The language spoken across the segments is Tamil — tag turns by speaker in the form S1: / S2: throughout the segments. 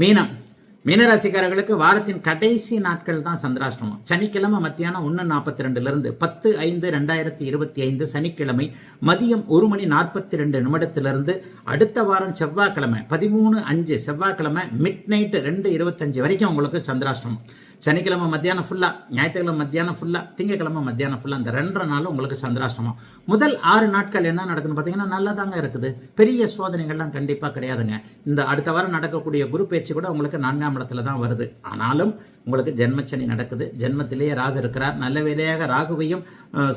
S1: மீனம் மீனராசிக்காரர்களுக்கு வாரத்தின் கடைசி நாட்கள் தான் சந்திராஷ்டமம். சனிக்கிழமை மத்தியானம் 1:42 10/5/2025 சனிக்கிழமை மதியம் 1:42 அடுத்த வாரம் செவ்வாய்க்கிழமை 13/5 செவ்வாய்க்கிழமை மிட் நைட் 2:25 வரைக்கும் உங்களுக்கு சந்திராஷ்டமம். சனிக்கிழமை மத்தியானம் ஃபுல்லா, ஞாயிற்றுக்கிழமை மத்தியானம் ஃபுல்லா, திங்கக்கிழமை மத்தியானம் ஃபுல்லா, அந்த 2 நாளும் உங்களுக்கு சந்திராஷ்டமம். முதல் 6 நாட்கள் என்ன நடக்குன்னு பார்த்தீங்கன்னா நல்லா தாங்க இருக்குது. பெரிய சோதனைகள்லாம் கண்டிப்பாக கிடையாதுங்க. இந்த அடுத்த வாரம் நடக்கக்கூடிய குரு பயிற்சி கூட உங்களுக்கு 4ஆம் இடத்துல தான் வருது. ஆனாலும் உங்களுக்கு ஜென்மச்சனி நடக்குது. ஜென்மத்திலேயே ராகு இருக்கிறார். நல்ல வேலையாக ராகுவையும்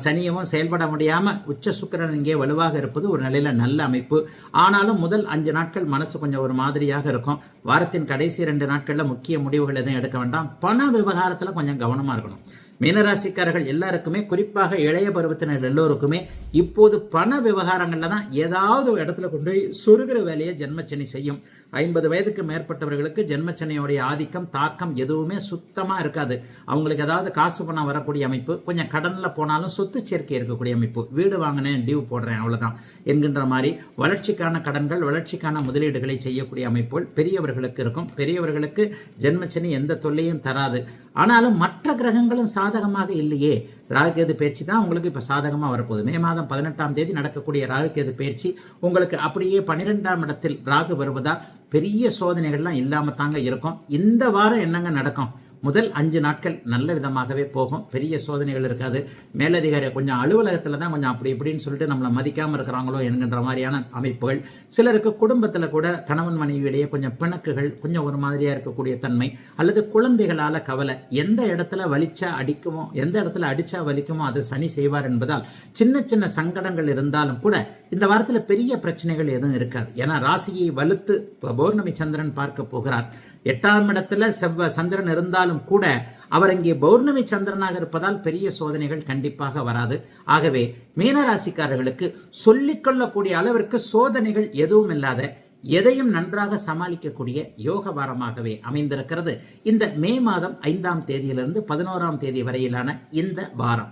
S1: சனியவும் செயல்பட முடியாமல் உச்ச சுக்கிரன் இங்கே வலுவாக இருப்பது ஒரு நிலையில் நல்ல அமைப்பு. ஆனாலும் முதல் 5 நாட்கள் மனசு கொஞ்சம் ஒரு மாதிரியாக இருக்கும். வாரத்தின் கடைசி 2 நாட்களில் முக்கிய முடிவுகள் எதுவும் எடுக்க வேண்டாம். பண விவகாரத்தில் கொஞ்சம் கவனமாக இருக்கணும். மீனராசிக்காரர்கள் எல்லாருக்குமே, குறிப்பாக இளைய பருவத்தினர் எல்லோருக்குமே இப்போது பண விவகாரங்களில் தான் ஏதாவது ஒரு இடத்துல கொண்டு போய் சொருகிற வேலையை ஜென்மச்சனி செய்யும். 50 வயதுக்கு மேற்பட்டவர்களுக்கு ஜென்மச்சனியோடைய ஆதிக்கம் தாக்கம் எதுவுமே சுத்தமாக இருக்காது. அவங்களுக்கு ஏதாவது காசு பணம் வரக்கூடிய அமைப்பு, கொஞ்சம் கடனில் போனாலும் சொத்து சேர்க்கை இருக்கக்கூடிய அமைப்பு. வீடு வாங்கினேன், டியூ போடுறேன், அவ்வளோதான் என்கின்ற மாதிரி வளர்ச்சிக்கான கடன்கள், வளர்ச்சிக்கான முதலீடுகளை செய்யக்கூடிய அமைப்புகள் பெரியவர்களுக்கு இருக்கும். பெரியவர்களுக்கு ஜென்மச்சனி எந்த தொல்லையும் தராது. ஆனாலும் மற்ற கிரகங்களும் சாதகமாக இல்லையே. ராகுகேது பயிற்சி தான் உங்களுக்கு இப்போ சாதகமாக வரப்போகுது. மே மாதம் 18ஆம் தேதி நடக்கக்கூடிய ராகுகேது பயிற்சி உங்களுக்கு அப்படியே 12ஆம் இடத்தில் ராகு வருவதால் பெரிய சோதனைகள்லாம் இல்லாமல் தாங்க இருக்கும். இந்த வாரம் என்னங்க நடக்கும்? முதல் 5 நாட்கள் நல்ல விதமாகவே போகும். பெரிய சோதனைகள் இருக்காது. மேலதிகாரி கொஞ்சம் அலுவலகத்தில் தான் கொஞ்சம் அப்படி இப்படின்னு சொல்லிட்டு நம்மளை மதிக்காமல் இருக்கிறாங்களோ என்கின்ற மாதிரியான அமைப்புகள். சிலருக்கு குடும்பத்தில் கூட கணவன் மனைவியிடையே கொஞ்சம் பிணக்குகள், கொஞ்சம் ஒரு மாதிரியாக இருக்கக்கூடிய தன்மை, அல்லது குழந்தைகளால் கவலை. எந்த இடத்துல வலிச்சா அடிக்குமோ, எந்த இடத்துல அடிச்சா வலிக்குமோ அதை சனி செய்வார் என்பதால் சின்ன சின்ன சங்கடங்கள் இருந்தாலும் கூட இந்த வாரத்தில் பெரிய பிரச்சனைகள் எதுவும் இருக்காது. ஏன்னா ராசியை வலுத்து பௌர்ணமி சந்திரன் பார்க்க போகிறார். 8ஆம் இடத்துல சந்திரன் இருந்தாலும் கூட அவர் இங்கே பௌர்ணமி சந்திரனாக இருப்பதால் பெரிய சோதனைகள் கண்டிப்பாக வராது. ஆகவே மீனராசிக்காரர்களுக்கு சொல்லிக்கொள்ளக்கூடிய அளவிற்கு சோதனைகள் எதுவும் இல்லாத, எதையும் நன்றாக சமாளிக்கக்கூடிய யோக வாரமாகவே அமைந்திருக்கிறது இந்த மே மாதம் 5ஆம் தேதியிலிருந்து 11ஆம் தேதி வரையிலான இந்த வாரம்.